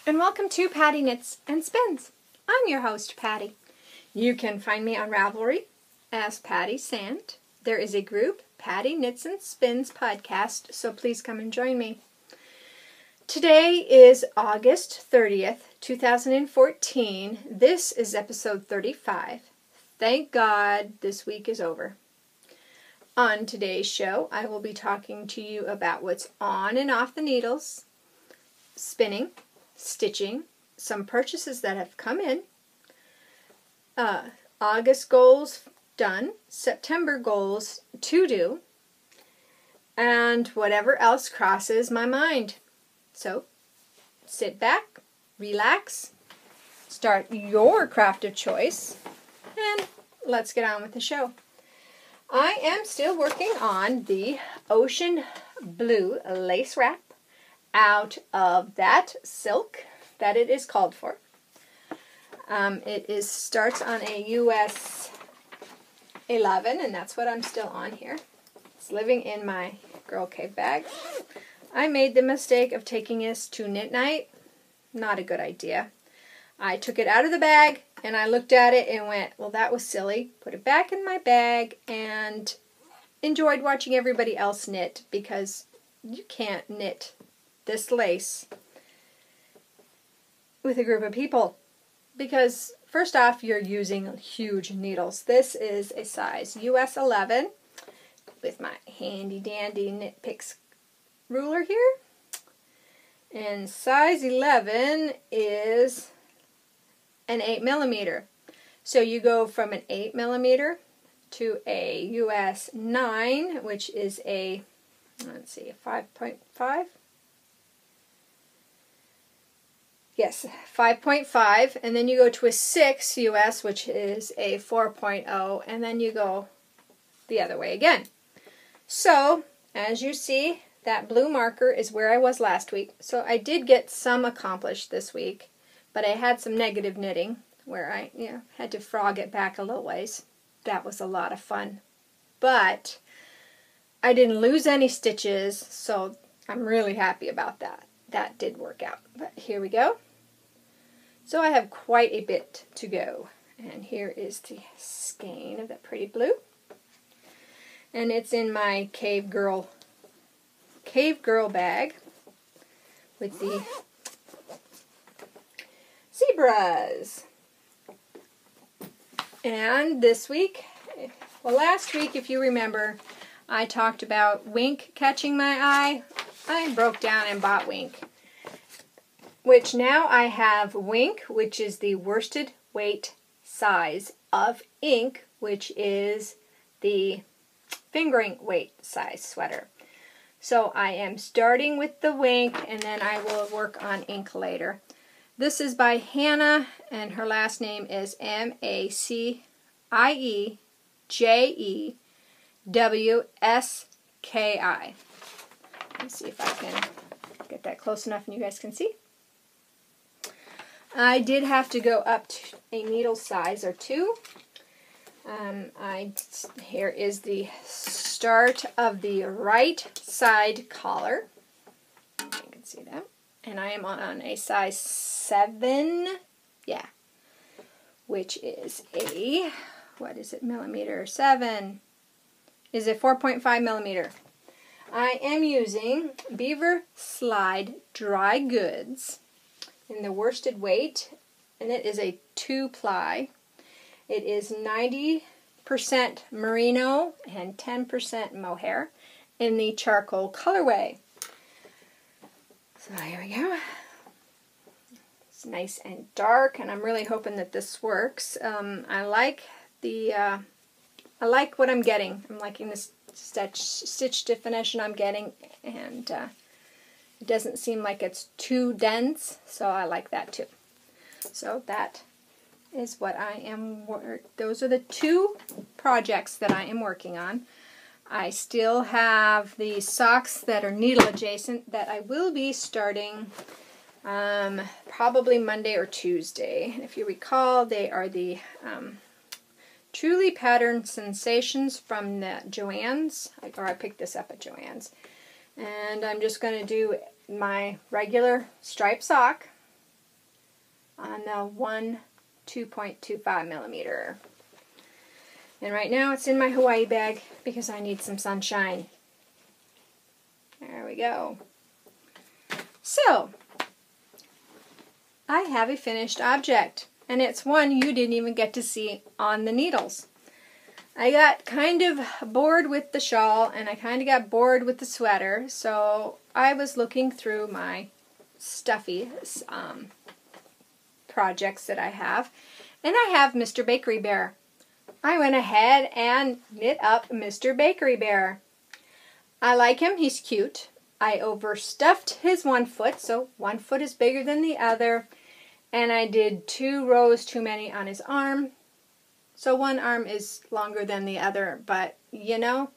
and welcome to Patty Knits and Spins. I'm your host, Patty. You can find me on Ravelry as Patty Sand. There is a group, Patty Knits and Spins podcast, so please come and join me. Today is August 30th, 2014. This is episode 35. Thank God this week is over. On today's show, I will be talking to you about what's on and off the needles, spinning, stitching, some purchases that have come in, August goals done, September goals to do, and whatever else crosses my mind. So, sit back, relax, start your craft of choice, and let's get on with the show. I am still working on the Ocean Blue lace wrap out of that silk that it is called for. It starts on a US 11, and that's what I'm still on here. It's living in my Girl Cave bag. I made the mistake of taking this to knit night. Not a good idea. I took it out of the bag and I looked at it and went, well, that was silly. Put it back in my bag and enjoyed watching everybody else knit, because you can't knit this lace with a group of people, because first off, you're using huge needles. This is a size US 11 with my handy dandy Knit Picks ruler here, and size 11 is an 8mm. So you go from an 8mm to a US 9, which is a, let's see, 5.5. Yes, 5.5, and then you go to a 6 US, which is a 4.0, and then you go the other way again. So, as you see, that blue marker is where I was last week. So I did get some accomplished this week, but I had some negative knitting where I had to frog it back a little ways. That was a lot of fun. But I didn't lose any stitches, so I'm really happy about that. That did work out. But here we go. So I have quite a bit to go. And here is the skein of that pretty blue. And it's in my Cave Girl bag with the zebras. And this week, well, last week, if you remember, I talked about Wink catching my eye. I broke down and bought Wink, which now I have Wink, which is the worsted weight size of Ink, which is the fingering weight size sweater. So I am starting with the Wink, and then I will work on Ink later. This is by Hannah, and her last name is MacieJewski. Let's see if I can get that close enough and you guys can see. I did have to go up to a needle size or two. Here is the start of the right side collar. You can see that. And I am on a size 7, which is a, what is it, millimeter? 7 is a 4.5 millimeter. I am using Beaver Slide Dry Goods in the worsted weight, and it is a 2-ply. It is 90% merino and 10% mohair in the charcoal colorway. So here we go. It's nice and dark, and I'm really hoping that this works. I like what I'm getting. I'm liking this stitch definition I'm getting, and it doesn't seem like it's too dense, so I like that too. So that is what I am, those are the two projects that I am working on. I still have the socks that are needle adjacent that I will be starting probably Monday or Tuesday. And if you recall, they are the Truly Patterned Sensations from the Joann's, or I picked this up at Joann's. And I'm just going to do my regular striped sock on the 2.25 millimeter. And right now it's in my Hawaii bag because I need some sunshine. There we go. So, I have a finished object, and it's one you didn't even get to see on the needles. I got kind of bored with the shawl, and I kind of got bored with the sweater, so I was looking through my stuffy projects that I have, and I have Mr. Bakery Bear. I went ahead and knit up Mr. Bakery Bear. I like him, he's cute. I overstuffed his one foot, so one foot is bigger than the other, and I did 2 rows too many on his arm. So one arm is longer than the other, but you know,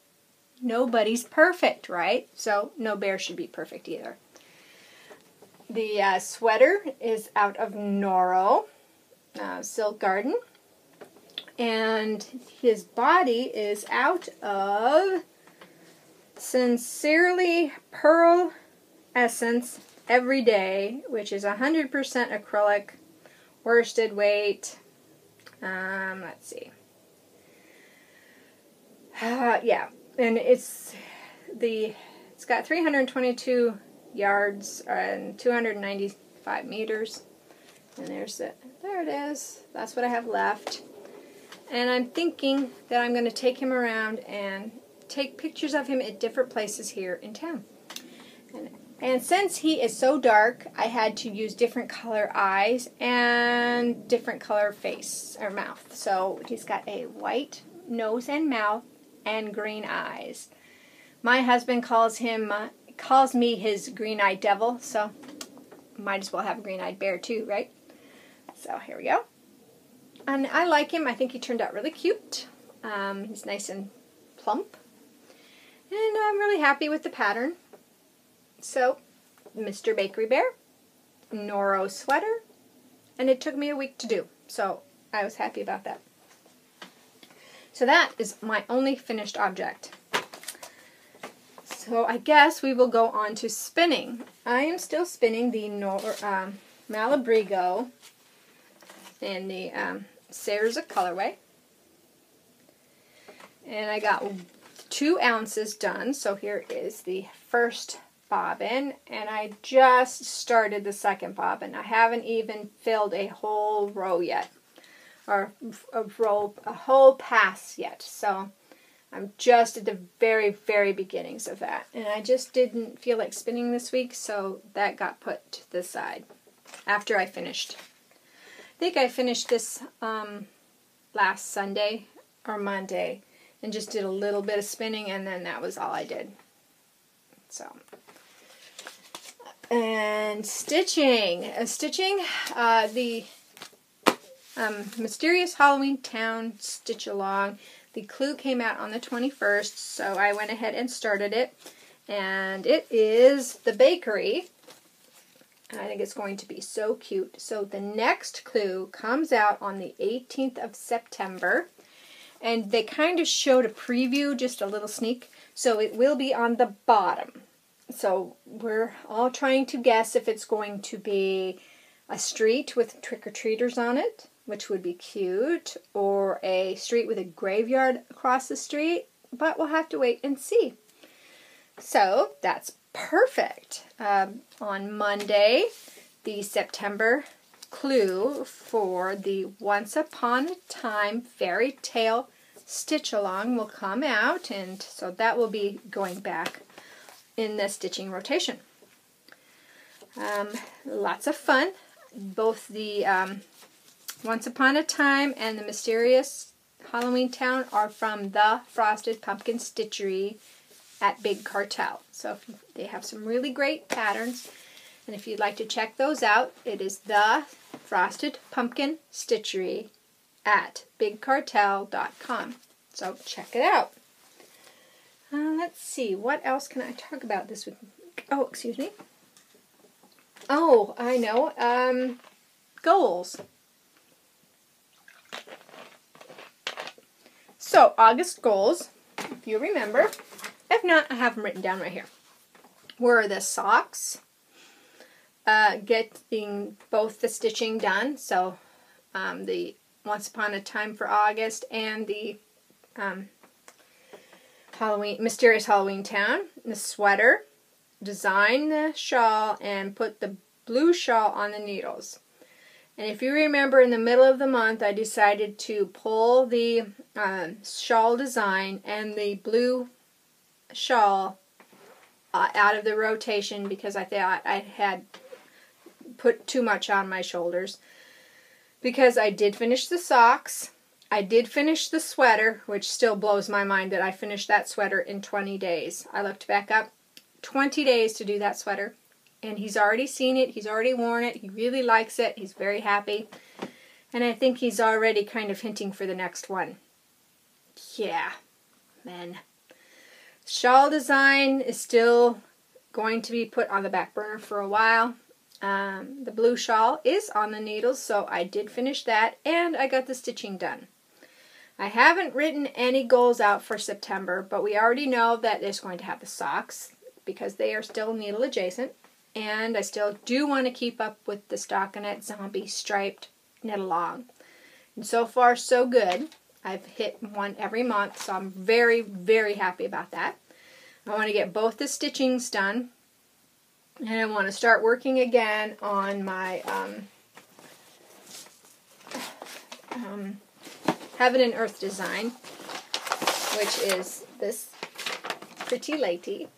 nobody's perfect, right? So no bear should be perfect either. The sweater is out of Noro Silk Garden, and his body is out of Sincerely Pearl Essence Everyday, which is 100% acrylic, worsted weight. Let's see. Yeah, and it's got 322 yards and 295 meters. And there it is. That's what I have left. And I'm thinking that I'm going to take him around and take pictures of him at different places here in town. And since he is so dark, I had to use different color eyes and different color face or mouth. So he's got a white nose and mouth and green eyes. My husband calls me his green-eyed devil, so might as well have a green-eyed bear too, right? So here we go. And I like him. I think he turned out really cute. He's nice and plump. And I'm really happy with the pattern. So, Mr. Bakery Bear, Noro sweater, and it took me a week to do. So, I was happy about that. So that is my only finished object. So I guess we will go on to spinning. I am still spinning the Malabrigo in the Cerza colorway. And I got 2 ounces done. So here is the first bobbin, and I just started the second bobbin. I haven't even filled a whole row yet, or a whole pass yet. So I'm just at the very, very beginnings of that. And I just didn't feel like spinning this week, so that got put to the side after I finished. I think I finished this last Sunday or Monday and just did a little bit of spinning, and then that was all I did. So, and stitching. The Mysterious Halloween Town Stitch Along. The clue came out on the 21st, so I went ahead and started it. And it is the bakery. I think it's going to be so cute. So the next clue comes out on the 18th of September. And they kind of showed a preview, just a little sneak. So it will be on the bottom. So we're all trying to guess if it's going to be a street with trick-or-treaters on it, which would be cute, or a street with a graveyard across the street, but we'll have to wait and see. So that's perfect. On Monday, the September clue for the Once Upon a Time Fairy Tale Stitch Along will come out, and so that will be going back in the stitching rotation. Lots of fun. Both the Once Upon a Time and the Mysterious Halloween Town are from the Frosted Pumpkin Stitchery at Big Cartel. So they have some really great patterns, and if you'd like to check those out, it is the Frosted Pumpkin Stitchery at BigCartel.com. So check it out. Let's see, what else can I talk about this week? Oh, excuse me. Oh, I know. Goals. So, August goals, if you remember. If not, I have them written down right here. Were the socks, getting both the stitching done. So the Once Upon a Time for August and the Mysterious Halloween Town, the sweater, design the shawl, and put the blue shawl on the needles. And if you remember, in the middle of the month, I decided to pull the shawl design and the blue shawl out of the rotation because I thought I had put too much on my shoulders. Because I did finish the socks, I did finish the sweater, which still blows my mind that I finished that sweater in 20 days. I looked back up, 20 days to do that sweater. And he's already seen it, he's already worn it, he really likes it, he's very happy. And I think he's already kind of hinting for the next one. Yeah, man. Shawl design is still going to be put on the back burner for a while. The blue shawl is on the needles, so I did finish that, and I got the stitching done. I haven't written any goals out for September, but we already know that it's going to have the socks because they are still needle adjacent. And I still do want to keep up with the stockinette zombie striped knit along. And so far, so good. I've hit one every month, so I'm very, very happy about that. I want to get both the stitchings done. And I want to start working again on my Heaven and Earth design, which is this pretty lady.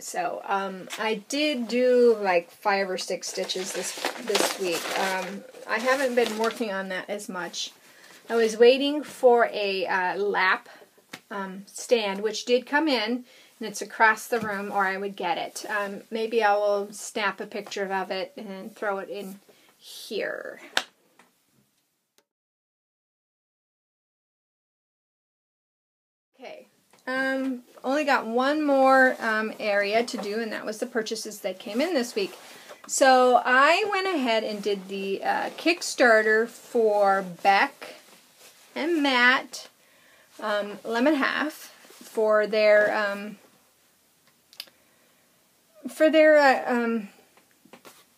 So, I did do like 5 or 6 stitches this week. I haven't been working on that as much. I was waiting for a lap stand, which did come in, and it's across the room, or I would get it. Maybe I will snap a picture of it and throw it in here. Okay. Only got one more area to do, and that was the purchases that came in this week. So I went ahead and did the Kickstarter for Beck and Matt Lemon Half for their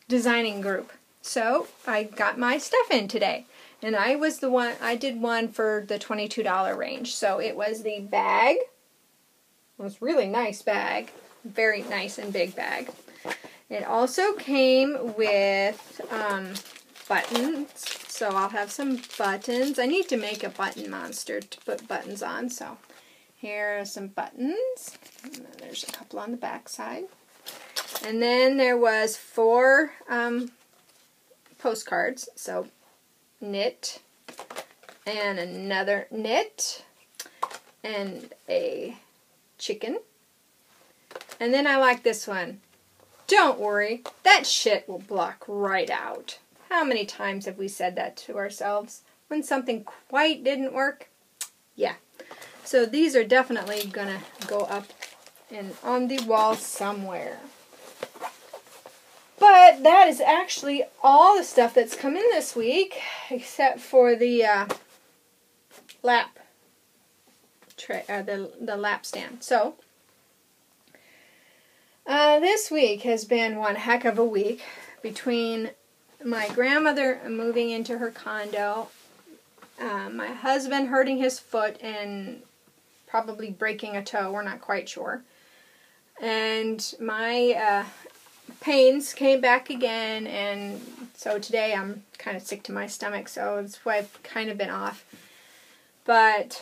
designing group. So I got my stuff in today. And I did one for the $22 range. So it was the bag. It was a really nice bag. Very nice and big bag. It also came with buttons. So I'll have some buttons. I need to make a button monster to put buttons on. So here are some buttons. And then there's a couple on the back side. And then there was 4 postcards. So knit, and another knit, and a chicken. And then I like this one. Don't worry, that shit will block right out. How many times have we said that to ourselves when something quite didn't work? Yeah. So these are definitely gonna go up and on the wall somewhere. But that is actually all the stuff that's come in this week, except for the lap tray, the lap stand. So this week has been one heck of a week between my grandmother moving into her condo, my husband hurting his foot and probably breaking a toe. We're not quite sure, and my pains came back again, and so today I'm kind of sick to my stomach, so that's why I've kind of been off. But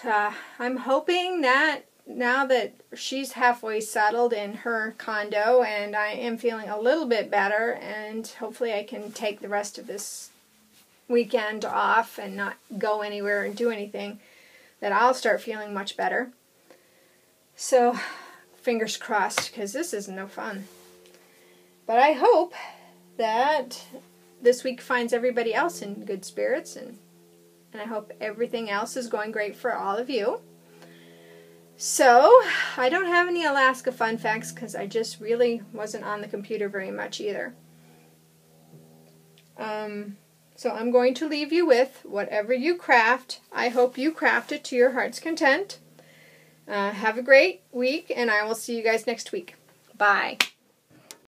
I'm hoping that now that she's halfway settled in her condo and I am feeling a little bit better, and hopefully I can take the rest of this weekend off and not go anywhere and do anything, that I'll start feeling much better. So fingers crossed, because this is no fun. But I hope that this week finds everybody else in good spirits, and I hope everything else is going great for all of you. So, I don't have any Alaska fun facts because I just really wasn't on the computer very much either. So I'm going to leave you with whatever you craft. I hope you craft it to your heart's content. Have a great week, and I will see you guys next week. Bye.